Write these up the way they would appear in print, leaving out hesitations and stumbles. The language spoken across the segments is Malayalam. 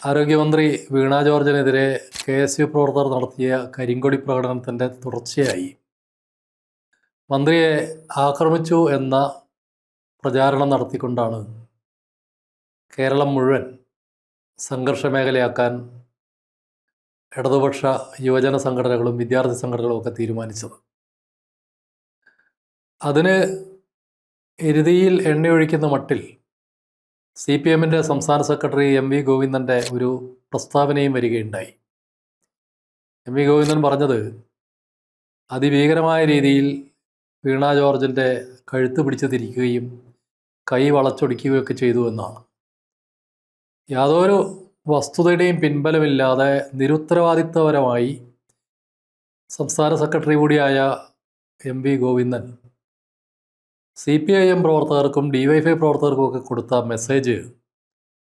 ആരോഗ്യമന്ത്രി വീണ ജോർജിനെതിരെ KSU പ്രവർത്തകർ നടത്തിയ കരിങ്കൊടി പ്രകടനത്തിൻ്റെ തുടർച്ചയായി മന്ത്രിയെ ആക്രമിച്ചു എന്ന പ്രചാരണം നടത്തിക്കൊണ്ടാണ് കേരളം മുഴുവൻ സംഘർഷമേഖലയാക്കാൻ ഇടതുപക്ഷ യുവജന സംഘടനകളും വിദ്യാർത്ഥി സംഘടനകളും ഒക്കെ തീരുമാനിച്ചത്. അതിന് എരുതിയിൽ എണ്ണയൊഴിക്കുന്ന മട്ടിൽ CPM-ൻ്റെ സംസ്ഥാന സെക്രട്ടറി MV ഗോവിന്ദൻ്റെ ഒരു പ്രസ്താവനയും വരികയുണ്ടായി. MV ഗോവിന്ദൻ പറഞ്ഞത് അതിഭീകരമായ രീതിയിൽ വീണ ജോർജിൻ്റെ കഴുത്ത് പിടിച്ച് തിരിക്കുകയും കൈ വളച്ചൊടിക്കുകയൊക്കെ ചെയ്തു എന്നാണ്. യാതൊരു വസ്തുതയുടെയും പിൻബലമില്ലാതെ നിരുത്തരവാദിത്വപരമായി സംസ്ഥാന സെക്രട്ടറി കൂടിയായ MV ഗോവിന്ദൻ CPIM പ്രവർത്തകർക്കും DYFI പ്രവർത്തകർക്കും ഒക്കെ കൊടുത്ത മെസ്സേജ്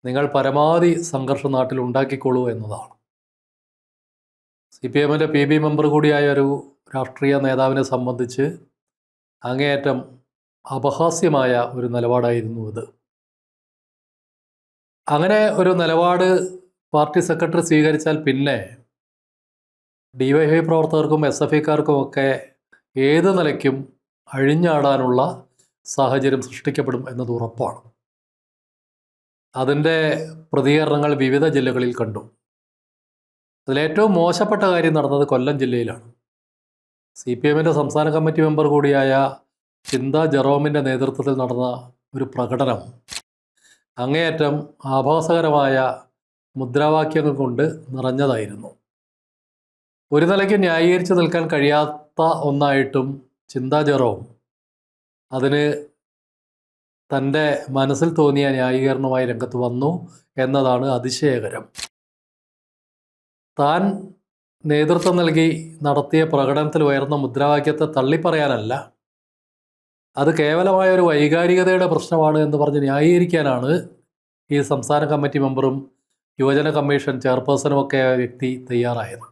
നിങ്ങൾ പരമാവധി സംഘർഷം നാട്ടിൽ ഉണ്ടാക്കിക്കോളൂ എന്നതാണ്. CPM-ൻ്റെ PB മെമ്പർ കൂടിയായ ഒരു രാഷ്ട്രീയ നേതാവിനെ സംബന്ധിച്ച് അങ്ങേയറ്റം അപഹാസ്യമായ ഒരു നിലപാടായിരുന്നു ഇത്. അങ്ങനെ ഒരു നിലപാട് പാർട്ടി സെക്രട്ടറി സ്വീകരിച്ചാൽ പിന്നെ DYFI പ്രവർത്തകർക്കും SFIക്കാർക്കും ഒക്കെ ഏത് നിലയ്ക്കും അഴിഞ്ഞാടാനുള്ള സാഹചര്യം സൃഷ്ടിക്കപ്പെടും എന്നത് ഉറപ്പാണ്. അതിൻ്റെ പ്രതികരണങ്ങൾ വിവിധ ജില്ലകളിൽ കണ്ടു. അതിലേറ്റവും മോശപ്പെട്ട കാര്യം നടന്നത് കൊല്ലം ജില്ലയിലാണ്. CPM-ൻ്റെ സംസ്ഥാന കമ്മിറ്റി മെമ്പർ കൂടിയായ ചിന്ത ജെറോമിൻ്റെ നേതൃത്വത്തിൽ നടന്ന ഒരു പ്രകടനം അങ്ങേയറ്റം ആഭാസകരമായ മുദ്രാവാക്യങ്ങൾ കൊണ്ട് നിറഞ്ഞതായിരുന്നു. ഒരു നിലയ്ക്ക് ന്യായീകരിച്ച് നിൽക്കാൻ കഴിയാത്ത ഒന്നായിട്ടും ചിന്ത ജെറോം അതിന് തൻ്റെ മനസ്സിൽ തോന്നിയ ന്യായീകരണമായി രംഗത്ത് വന്നു എന്നതാണ് അതിശയകരം. താൻ നേതൃത്വം നൽകി നടത്തിയ പ്രകടനത്തിൽ ഉയർന്ന മുദ്രാവാക്യത്തെ തള്ളിപ്പറയാനല്ല, അത് കേവലമായ ഒരു വൈകാരികതയുടെ പ്രശ്നമാണ് എന്ന് പറഞ്ഞ് ന്യായീകരിക്കാനാണ് ഈ സംസ്ഥാന കമ്മിറ്റി മെമ്പറും യുവജന കമ്മീഷൻ ചെയർപേഴ്സണുമൊക്കെ വ്യക്തി തയ്യാറായത്.